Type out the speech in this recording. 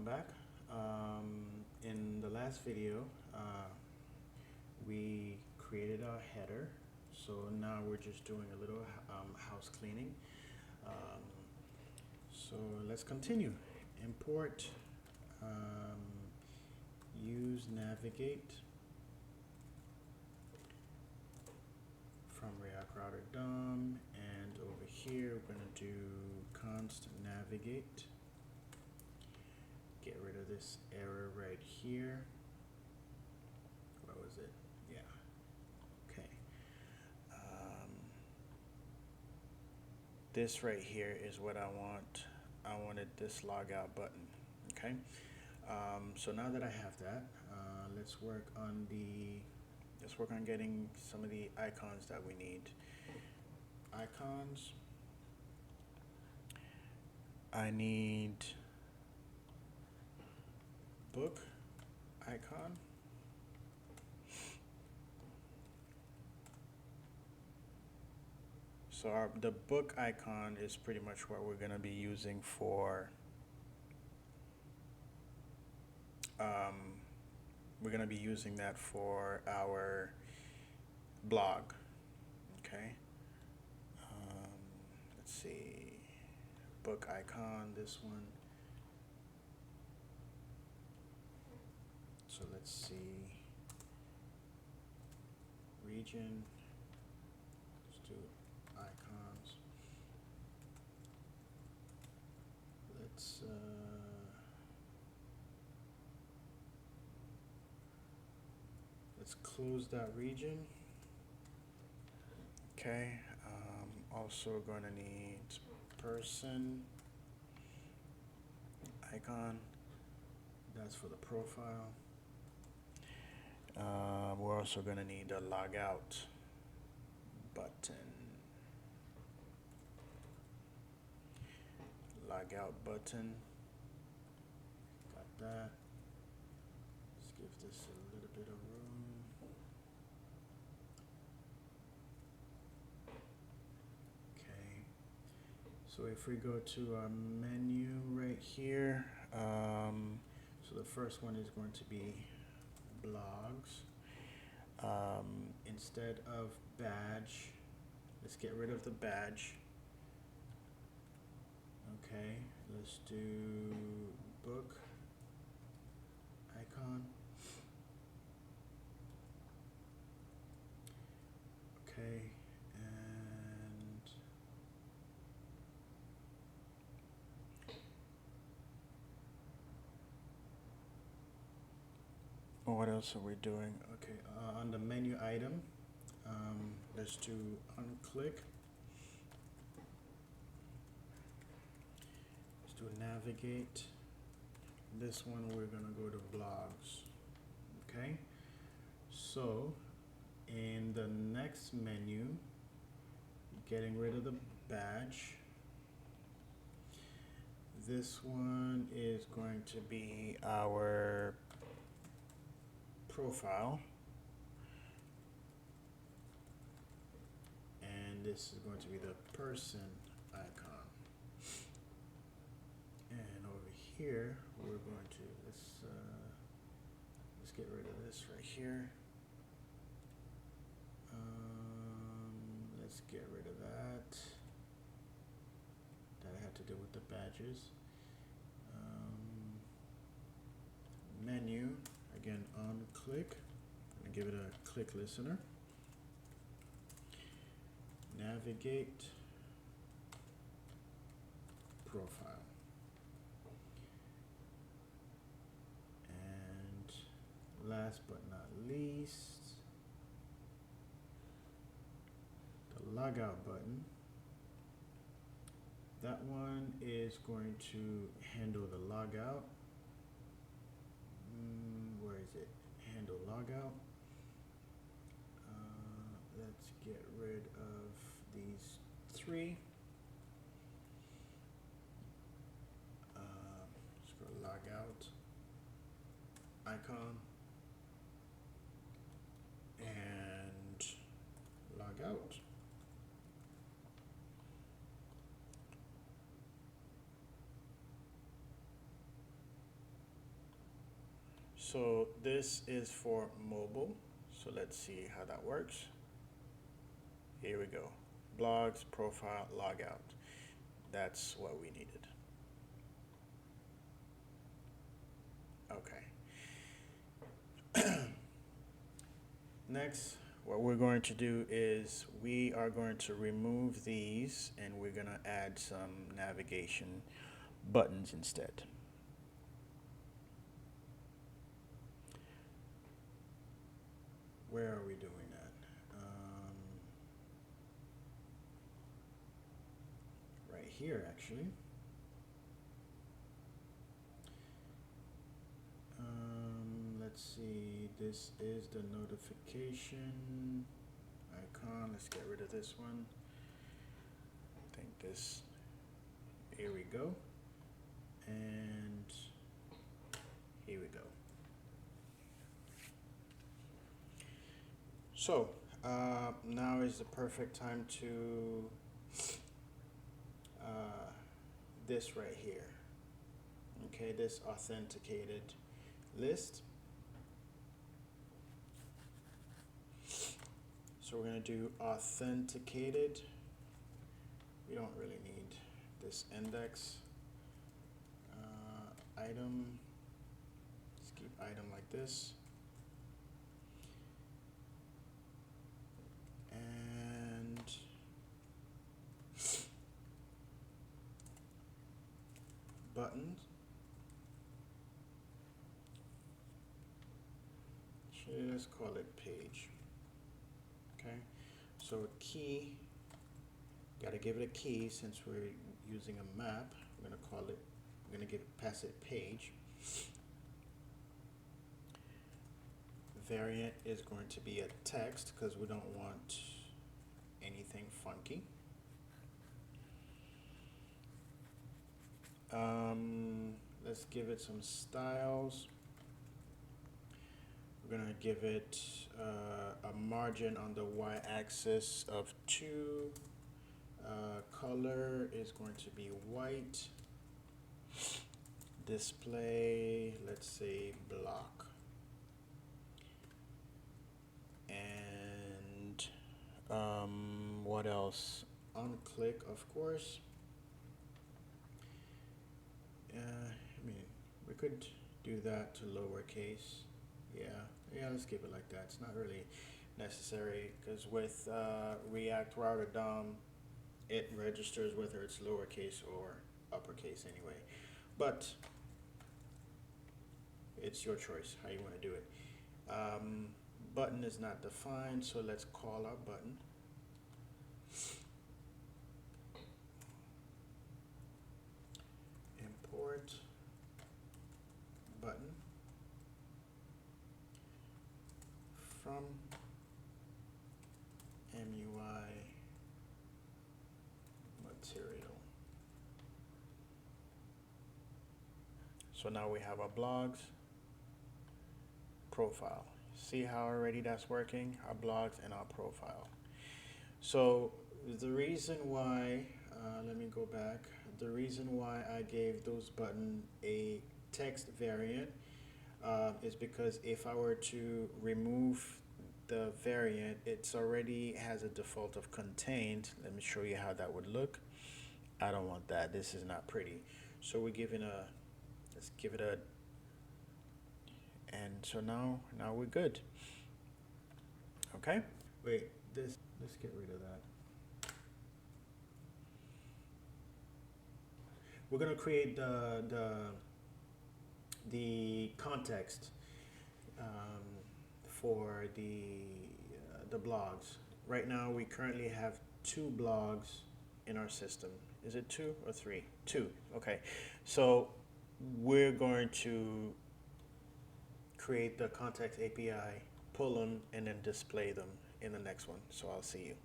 welcome back. In the last video, we created our header, so now we're just doing a little house cleaning. So let's continue. Import, use navigate from React Router DOM, and over here we're going to do const navigate. Get rid of this error right here. What was it? Yeah. Okay. This right here is what I want. I wanted this logout button. Okay. So now that I have that, let's work on getting some of the icons that we need. Icons. I need book icon. So the book icon is pretty much what we're going to be using for we're going to be using that for our blog. Okay. Let's see, book icon, this one. So let's see, region, let's do icons. Let's close that region. Okay, also going to need person icon. That's for the profile. We're also going to need a logout button. Logout button. Got that. Let's give this a little bit of room. Okay. So if we go to our menu right here, so the first one is going to be blogs. Instead of badge, let's get rid of the badge. Okay, let's do book icon. Okay, and what else are we doing? Okay, on the menu item, let's do unclick. Let's do navigate. This one we're gonna go to blogs. Okay, so in the next menu, getting rid of the badge. This one is going to be our profile, and this is going to be the person icon. And over here we're going to let's get rid of this right here. Let's get rid of that had to do with the badges. Menu, again, on click. I'm gonna give it a click listener. Navigate, profile. And last but not least, the logout button. That one is going to handle the logout. Where is it? Handle logout. Let's get rid of these three. Let's go logout icon and logout. So this is for mobile. So let's see how that works. Here we go. Blogs, profile, logout. That's what we needed. Okay. Next, what we're going to do is we are going to remove these and we're going to add some navigation buttons instead. Where are we doing that? Right here, actually. Let's see, this is the notification icon. Let's get rid of this one. I think this, here we go. And here we go. So now is the perfect time to this right here. Okay, this authenticated list. So we're going to do authenticated. We don't really need this index item. Let's keep item like this. And buttons. Let's call it page. Okay, so key, got to give it a key since we're using a map. I'm going to call it, I'm going to pass it page. Variant is going to be a text because we don't want anything funky. Let's give it some styles. We're going to give it a margin on the y-axis of 2. Color is going to be white. Display, let's say block. And what else? On click, of course. I mean, we could do that to lowercase. Yeah, let's keep it like that. It's not really necessary because with React Router DOM, it registers whether it's lowercase or uppercase anyway. But it's your choice how you want to do it. Button is not defined, so let's call our button. Import button from MUI material. So now we have our blogs, profile. See how already that's working? Our blogs and our profile. So the reason why, let me go back. The reason why I gave those buttons a text variant is because if I were to remove the variant, it's already has a default of contained. Let me show you how that would look. I don't want that. This is not pretty. So we're giving a, let's give it a, and so now we're good. Okay. Wait, this, let's get rid of that. We're gonna create the context for the blogs. Right now, we currently have 2 blogs in our system. Is it 2 or 3? 2. Okay. So we're going to create the context API, pull them, and then display them in the next one. So I'll see you.